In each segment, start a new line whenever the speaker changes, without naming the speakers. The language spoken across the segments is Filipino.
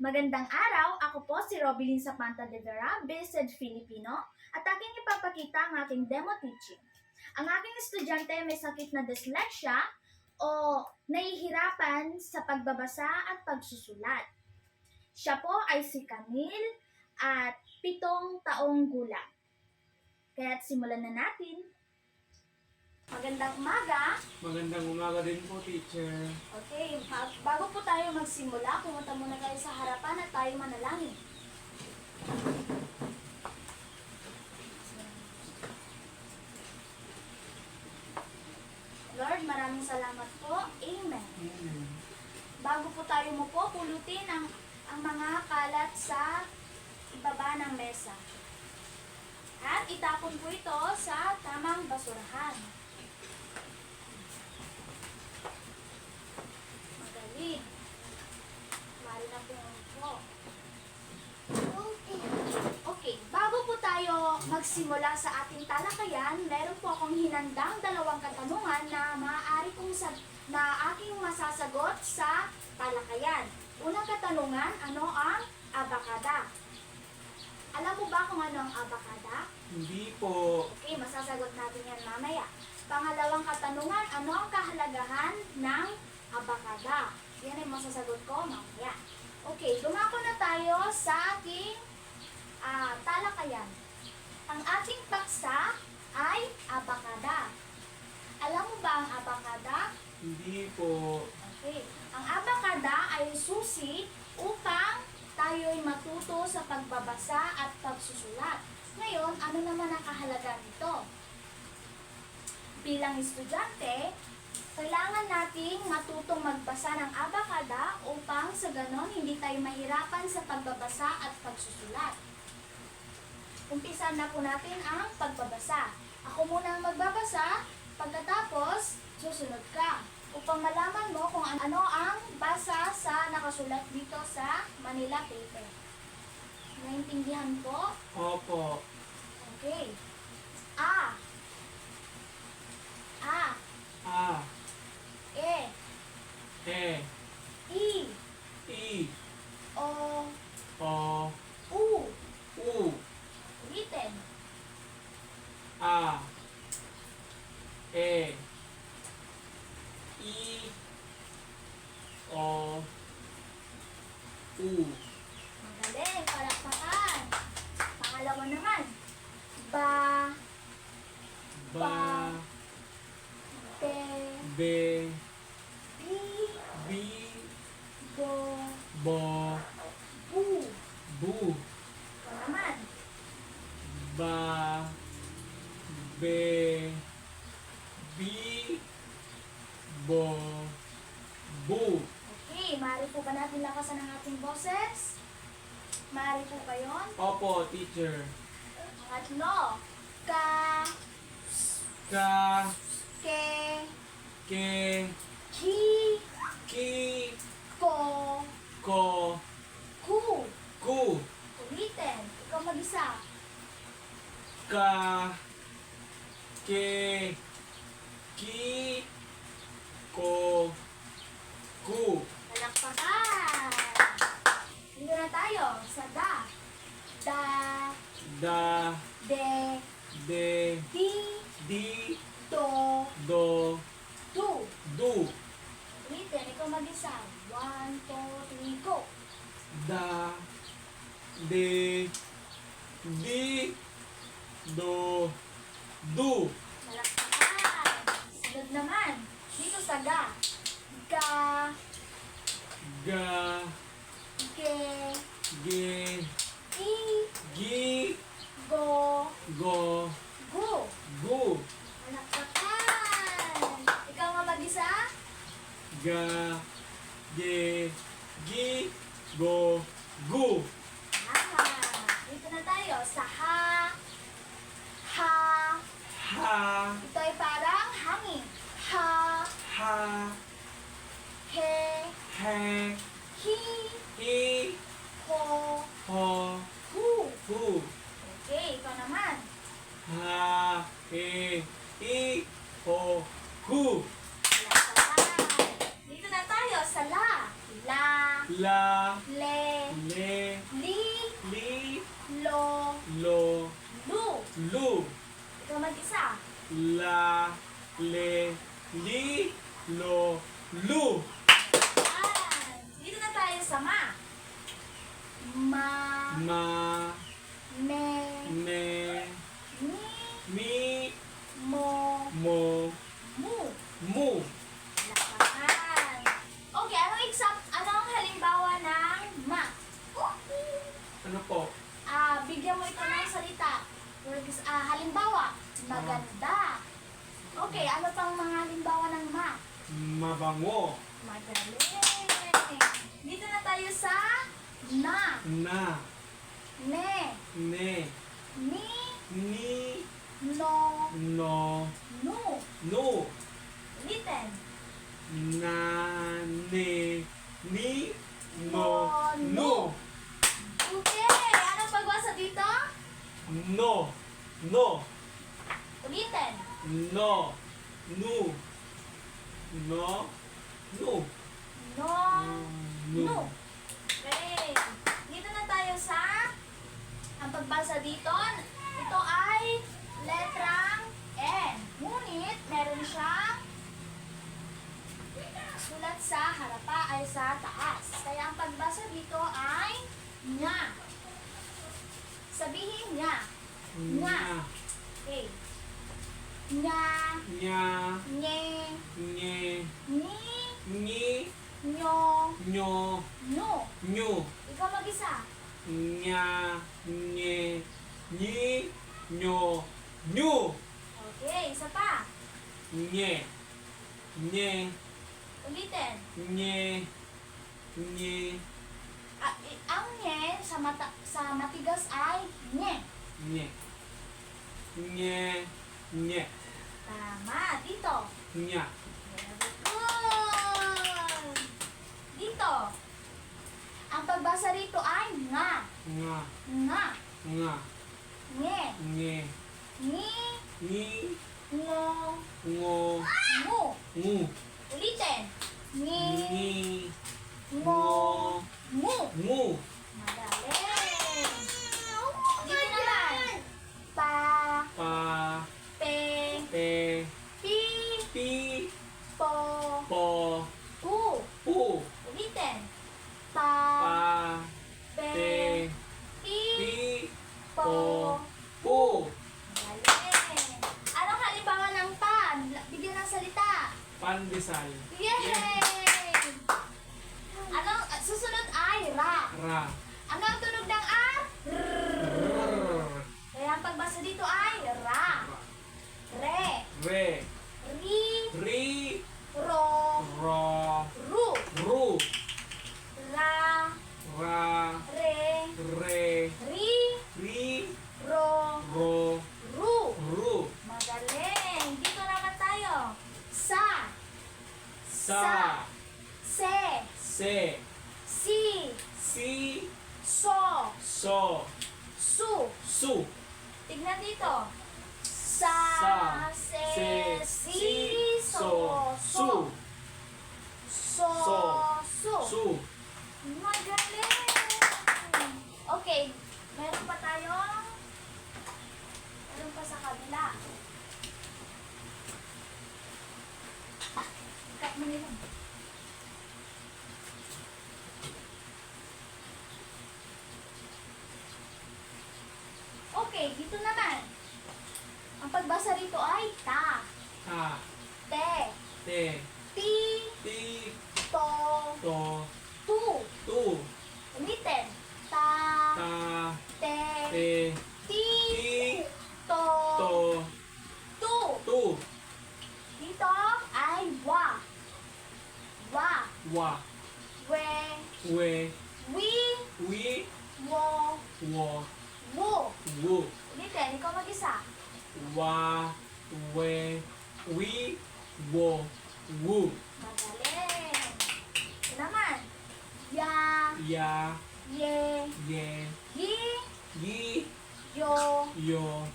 Magandang araw, ako po si Robilyn Zapanta de Vera, Blessed Filipino, at aking ipapakita ang aking demo teaching. Ang aking estudyante may sakit na dyslexia o nahihirapan sa pagbabasa at pagsusulat. Siya po ay si Camille at 7 taong gulang. Kaya't simulan na natin. Magandang umaga.
Magandang umaga din po, teacher.
Okay, bago po tayo magsimula, pumunta muna tayo sa harapan at tayo manalangin. Lord, maraming salamat po. Amen.
Amen.
Bago po tayo mupo, pulutin ang mga kalat sa ibaba ng mesa. At itapon po ito sa tamang basurahan. Magaling. Mari na po. Okay, bago po tayo magsimula sa ating talakayan, meron po akong hinandang 2 katanungan na aking masasagot sa talakayan. Unang katanungan, ano ang abakada? Alam mo ba kung ano ang abakada?
Hindi po.
Okay, masasagot natin yan mamaya. Pangalawang katanungan, ano ang kahalagahan ng abakada? Yan ay masasagot ko mamaya. Okay, dumako na tayo sa ating talakayan. Ang ating paksa ay abakada. Alam mo ba ang abakada?
Hindi po.
Okay. Ang abakada ay susi upang tayo'y matuto sa pagbabasa at pagsusulat. Ngayon, ano naman ang kahalagan nito? Bilang estudyante, kailangan nating matutong magbasa ng abakada upang sa ganon hindi tayo mahirapan sa pagbabasa at pagsusulat. Umpisan na po natin ang pagbabasa. Ako muna ang magbabasa, pagkatapos susunod ka upang malaman mo kung ano ang basa sa nakasulat dito sa Manila paper. Naintindihan po?
Opo.
Okay. A. A.
A.
E.
E.
I.
I.
O.
O.
U.
U.
Ulitin.
A. E. I. O. U.
Magaling. Palakpakan. Pangalawa naman. Ba.
Ba.
Be.
Be.
Bi.
Bi.
Bo.
Bo.
Bu.
Bu.
Ito naman.
Ba. Be. Bi. Bo. Bu.
Okay, maaari po ba natin lakasan ang ating boses? Maaari po ba yun?
Opo, teacher.
Pangatlo. Ka.
Ka.
Ke.
Ke.
Ki.
Ki.
Ko.
Ko.
Ku.
Ku.
Ulitin. Ikaw mag-isa.
Ka. Ke. Ki. Ko. Ku.
Palakpakan. Dito na tayo. Sa da. Da.
Da.
De.
De.
Di.
Di.
Do.
Do.
Du.
Du.
Ulitin. Ikaw mag-isa. 1, 2, 3, go.
Da. De. Di. Do. Du.
Palakpakan. Sunod naman. Dito sa ga. Ga.
Ga.
Ge.
Ge.
I.
Gi.
Go.
Go.
Gu.
Gu.
Palakpakan. Ikaw nga mag-isa.
Ga. Ge. Gi. Go. Gu.
Tama. Dito na tayo sa ha. Ha.
Ha.
Ito ay parang hangin. Ha.
Ha.
He.
He.
Hi.
Hi.
Ho.
Ho.
Hu.
Hu.
Okay, ikaw naman.
Ha. He. I. Ho. Hu.
Palakpakan. Dito na tayo sa la. La.
La.
Le.
Le.
Li.
Li.
Lo.
Lo.
Lu.
Lu.
Ikaw mag-isa.
La. Le. Li. Lo. Lu.
Yan. Dito na tayo sa ma. Ma.
Ma.
Me.
Me.
Mi.
Mi.
Mo.
Mo.
Mu.
Mu.
Lakaan. Okay, anong halimbawa ng ma?
Ano po?
Bigyan mo ito ng salita. Halimbawa, maganda. Okay, ano pang mga halimbawa ng ma?
Mabango.
Magaling. Dito na tayo sa na.
Na.
Ne.
Ne.
Ni.
Ni.
No.
No.
Nu.
No.
Ulitin.
Na. Ne. Ni. No. No.
Okay, anong pagbasa dito?
No. No.
Ulitin.
No. Nu. No. Nu.
No.
Nu.
No. Okay. Dito na tayo sa ang pagbasa dito. Ito ay letrang N. Ngunit meron siyang sulat sa harapa ay sa taas. Kaya ang pagbasa dito ay nga. Sabihin nga. Nga. Okay. Nga.
Nya.
Nye.
Nye.
Ni.
Ni.
Nyo.
Nyo.
No.
Nyo.
Ikaw mag-isa.
Nya. Nye. Ni. Nyo. Nyo.
Okay, isa pa.
Nye. Nye.
Ulitin.
Nye. Nye.
Ang nye sa matigas ay nye.
Nye. Nye. Nye.
Tama. Dito.
Nya.
Very good. Dito. Ang pagbasa rito ay nga.
Nga.
Nga.
Nga.
Nye.
Nye.
Ni.
Ni.
Ngo.
Ngo.
Mu.
Ngu.
Ulitin. Ni.
Ni.
Ngo. Mu.
Ngu.
Magaling. Dito naman. Pa.
Pa.
Pe.
Pe.
Pi.
Pi.
Po.
Po.
Pu.
Pu.
Ulitin. Pa.
Pa.
Pe.
Pe.
Pi.
Pi.
Po.
Po.
Galing. Anong halimbawa ng pan? Bigyan ng salita.
Pandesal.
Yay! Susunod ay ra.
Ra.
Ano ang tunog ng R?
R.
Kaya ang pagbasa dito ay ra. Re.
Re.
Ri.
Ri.
Ro.
Ro.
Ru.
Ru.
Ra.
Ra.
Re.
Re.
Ri.
Ri.
Ro.
Ro.
Ru.
Ru.
Magaling. Dito naman tayo. Sa.
Sa.
Se.
Se.
Si.
Si.
So.
So.
Su.
Su.
Tignan dito. Sa.
Sa.
Se. Si. So. So. So.
So.
Su.
Su.
Magaling. Okay. Meron pa sa kabila. Cut mo nila. Okay, dito naman. Ang pagbasa rito ay ta,
Ta.
te,
Te.
ti,
Ti.
to,
To.
tu.
Tu.
Ulitin. Ta,
Ta.
te,
Te.
ti,
Ti.
to,
To.
tu.
Tu.
Dito ay wa. Wa,
Wa.
we,
We.
wi,
Wi.
wo,
Wo.
wu.
Wu.
Ulitin, ikaw mag-isa.
Wa. We. Wi. Wo. Wu.
Magaling. Ito naman. Ya,
Ya.
ye,
Ye.
yi,
Yi.
yo,
Yo.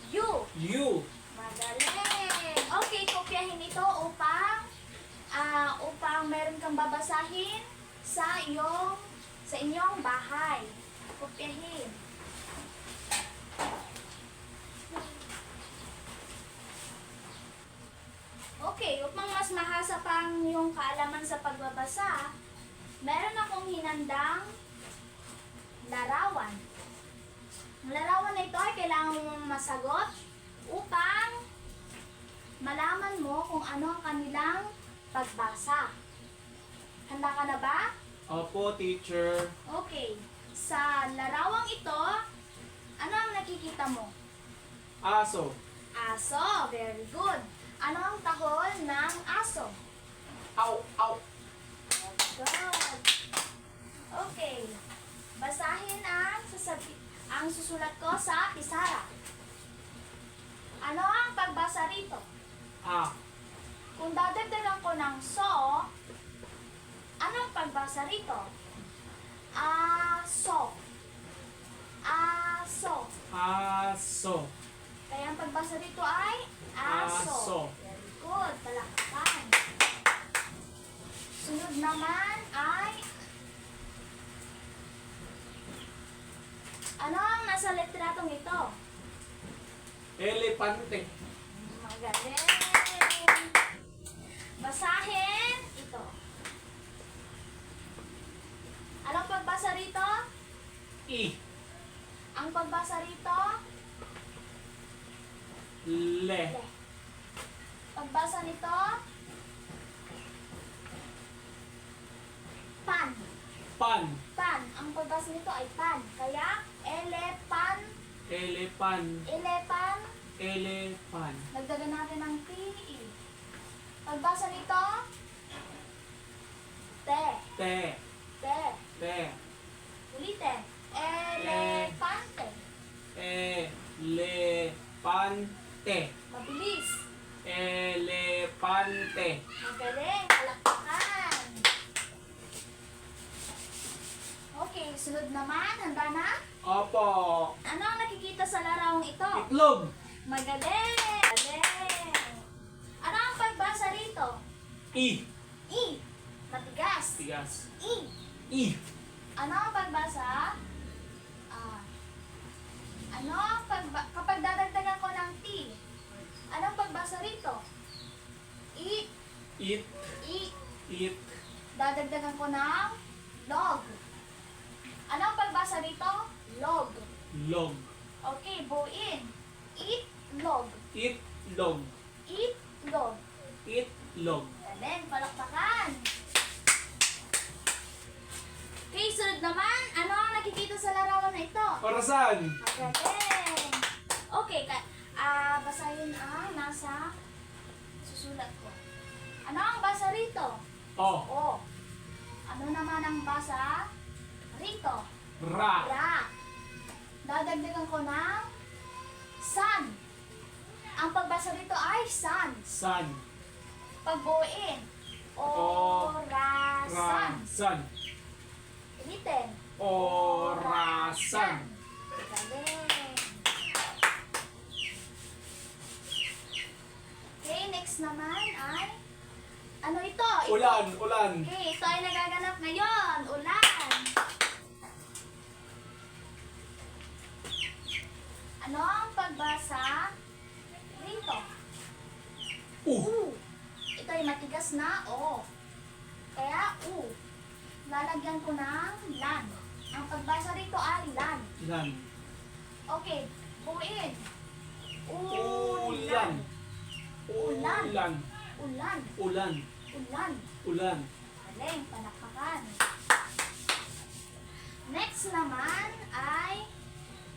yu.
You.
Magaling. Okay, kopyahin ito upang meron kang babasahin sa iyong sa inyong bahay. Kopyahin. Okay, upang mas mahasa pang yung kaalaman sa pagbabasa, meron akong hinandang larawan. Ang larawan na ito ay kailangan mong masagot upang malaman mo kung ano ang kanilang pagbasa. Handa ka na ba?
Opo, teacher.
Okay. Sa larawang ito, ano ang nakikita mo?
Aso.
Aso. Very good. Ano ang tahol ng aso?
Ow, ow.
Good. Okay. Basahin ang susulat ko sa pisara. Ano ang pagbasa rito?
A.
Kung dadagdagan ko ng so, anong pagbasa rito? Aso. Aso.
Aso.
Kaya ang pagbasa rito ay aso.
Aso.
Very good. Palakpakan. Sunod naman ay ano ang nasa litratong ito?
Elepante.
Magaling. Basahin ito. Anong pagbasa rito?
I.
Ang pagbasa rito?
Le.
Le. Pagbasa nito? Pan.
Pan.
Pan. Ang pagbasa nito ay pan. Kaya, elepan.
Elepan.
Elepan.
Elepan.
Dagdagan natin ng T-E. Pagbasa nito? Te.
Te.
Te.
Te.
Ulitin. Elepante.
Elepante.
Mabilis.
Elepante.
Magaling. Palakpakan. Okay, sunod naman. Handa na?
Opo.
Ano ang nakikita sa larawang ito?
Itlog.
Magaling. Magaling. Ano ang pagbasa rito?
I.
I. Matigas.
Tigas.
I.
I.
Ano ang pagbasa? Kapag dadagdagan ko ng T, anong pagbasa rito? I.
It.
I.
It.
Dadagdagan ko ng log. Anong pagbasa rito? Log.
Log.
Okay, buuin. Eat, log.
Itlog.
Eat, log.
Itlog.
Galing, palakpakan. Okay, sunod naman. Ano ang nakikita sa larawan na ito?
Orasan.
Magaling. Okay, basahin ang nasa susulat ko. Ano ang basa rito?
O.
O. Ano naman ang basa rito?
Ra.
Ra. Dadagdagan ko ng sun. Ang pagbasa rito ay sun.
San.
Pagbuuin. Orasan.
Rasan.
Ulitin.
Orasan.
Galing. Okay, next naman ay ano ito?
Ulan. Ulan.
Okay, ito ay nagaganap ngayon. Ulan. Ano ang pagbasa rito?
U.
Ito ay matigas na O. Kaya U. Lalagyan ko ng lan. Ang pagbasa rito ay lan.
Lan.
Okay, buuin.
Ulan.
Ulan.
Ulan.
Ulan.
Ulan.
Ulan.
Ulan.
Galing, palakpakan. Next naman ay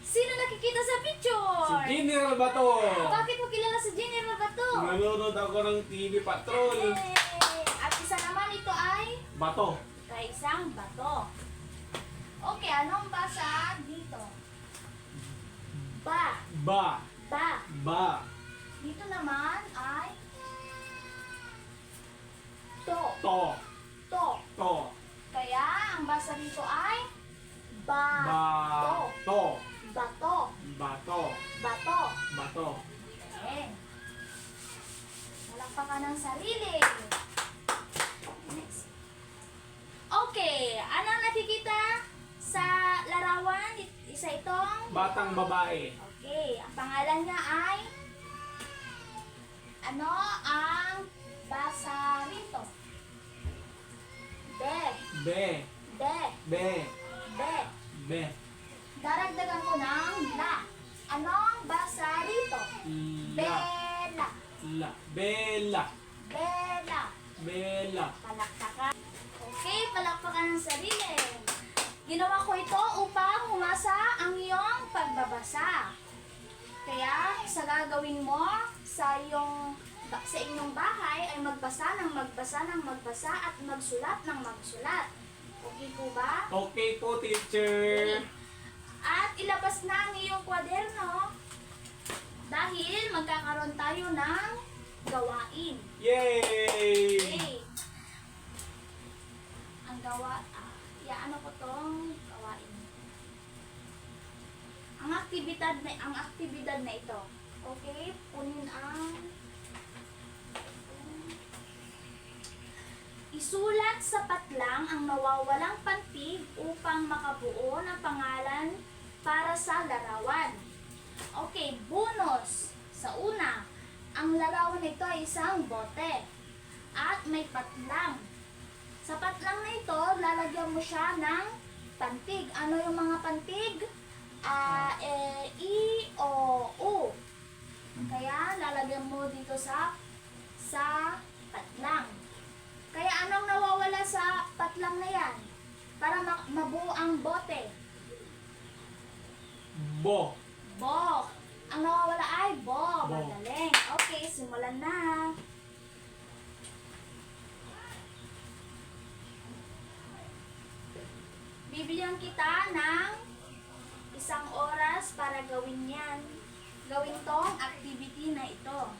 sino nakikita sa
Si
picture?
General Bato.
Bakit mo kilala si General Bato?
Nanonood ako ng TV Patrol.
At isa naman ito ay
Bato.
isang bato. Okay, anong basa dito? Ba.
Ba.
Ba.
Ba.
Dito naman ay to.
To.
To.
To.
Kaya ang basa dito ay ba.
Bato.
Bato.
Bato.
Bato.
Bato.
Eh. Malakpakan ng sarili. Next. Okay, ano nakikita
Batang babae.
Okay, ang pangalan niya ay ano ang basa rito? Be,
Be.
be,
Be.
be.
Be.
Daragdagan ko ng la. Ano ang basa rito?
La.
Bela,
La. Bella.
bela.
Bella.
Palakpakan. Okay, palakpakan ng sarili. Ginawa ko ito upang humasa ang iyong pagbabasa. Kaya sa gagawin mo sa inyong bahay ay magbasa ng magbasa ng magbasa at magsulat ng magsulat. Okay po ba?
Okay po, teacher.
At ilabas na ang iyong kwaderno dahil magkakaroon tayo ng gawain.
Yay!
Okay. Ano ko tong gawain. Ang aktibidad na ito. Okay, punin ang isulat sa patlang ang nawawalang pantig upang makabuo ng pangalan para sa larawan. Okay, bonus. Sa una, ang larawan nito ay isang bote at may patlang. Sa patlang na ito, lalagyan mo siya ng pantig. Ano yung mga pantig? A, E, I, O, U. Kaya lalagyan mo dito sa patlang. Kaya anong nawawala sa patlang na yan? Para mabuo ang bote.
Bo.
Bo. Ang nawawala ay bo.
Bo.
Magaling. Okay, simulan na. Bibigyan kita ng 1 oras para gawin yan. Gawin tong activity na ito.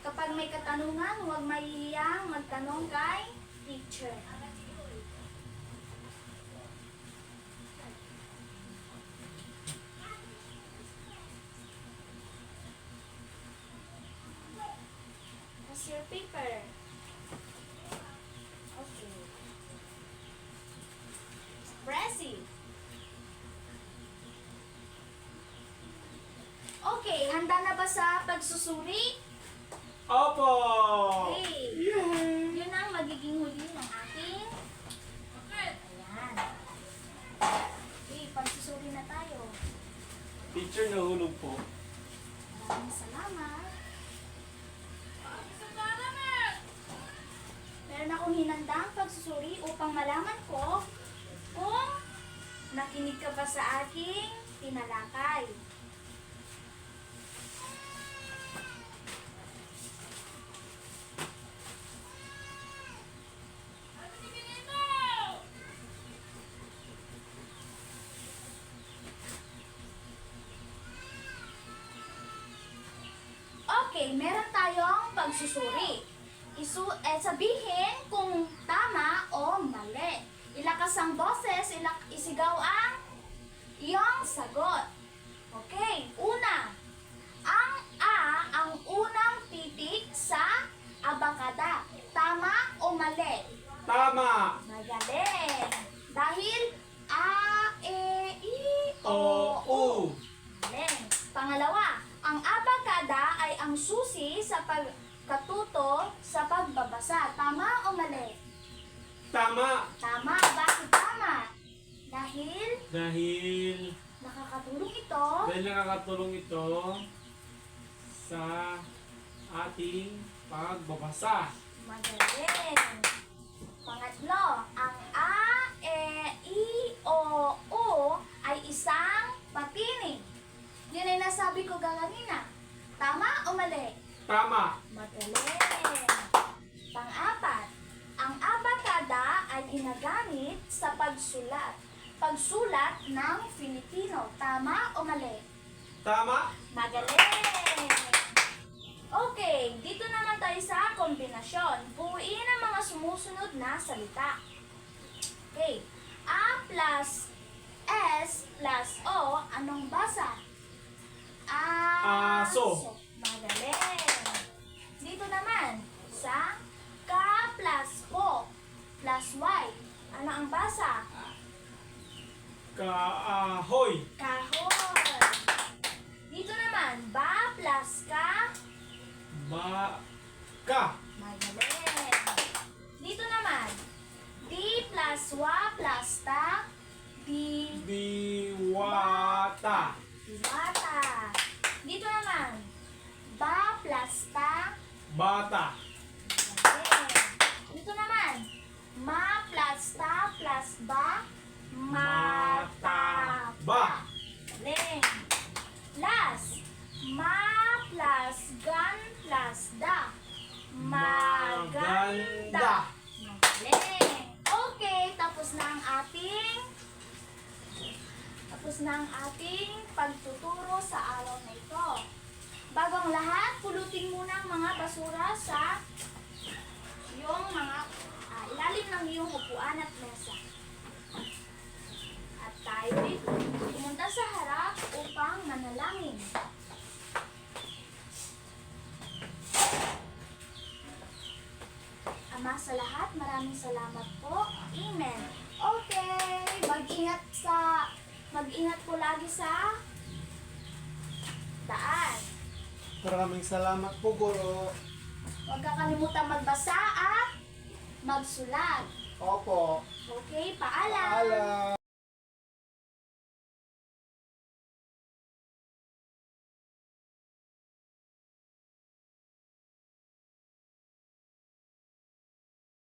Kapag may katanungan, huwag mahihiyang magtanong kay teacher. What's your paper? Okay. Pressy. Okay, handa na ba sa pagsusuri?
Opo!
Okay.
Yay!
Yun ang magiging huli ng ating... Ayan. Okay, pagsusuri na tayo.
Teacher, nahulog po.
Maraming salamat. Meron akong hinandang pagsusuri upang malaman ko kung nakinig ka ba sa aking tinalakay. Okay, meron tayong pagsusuri. Sabihin kung tama o mali. Ilakas ang boses, isigaw ang iyong sagot. Okay, una. Ang A ang unang titik sa abakada. Tama o mali?
Tama!
Magaling. Dahil A, E, I, O, U.
O-U.
Galing. Pangalawa, ang abakada ay ang susi sa pagkatuto sa pagbabasa. Tama o mali?
Tama!
Tama. Bakit tama?
Dahil nakakatulong ito sa ating pagbabasa.
Magaling. Pangatlo, ang A, E, I, O, U ay isang patining. Yun ay nasabi ko kanina. Tama o mali?
Tama!
Magaling. Pang-apat, ang abakada ay ginagamit sa pagsulat ng Filipino. Tama o mali?
Tama!
Magaling! Okay, dito naman tayo sa kombinasyon. Buuin ang mga sumusunod na salita. Okay, A plus S plus O, anong basa?
Aso.
Magaling! Dito naman, sa K plus O plus Y, ano ang basa?
Kahoy.
Kahoy. Dito naman, ba plus ka.
Baka.
Magaling. Dito naman, di plus wa plus ta.
Diwata.
Diwata. Dito naman, ba plus ta.
Bata.
Magaling. Dito naman, ma plus ta plus ba. Mataba. Galing. Last, ma plus gan plus da. Maganda. Magaling. Okay, tapos na ang ating pagtuturo sa araw na ito. Bago ang lahat, pulutin muna ang mga basura sa yung mga ilalim ng iyong upuan at mesa. At tayo'y pumunta sa harap upang manalangin. Ama, sa lahat, maraming salamat po. Amen. Okay, mag-ingat po lagi sa daan.
Maraming salamat po, Guro.
Huwag kakalimutan magbasa at magsulat.
Opo.
Okay, paalam.
Paalam.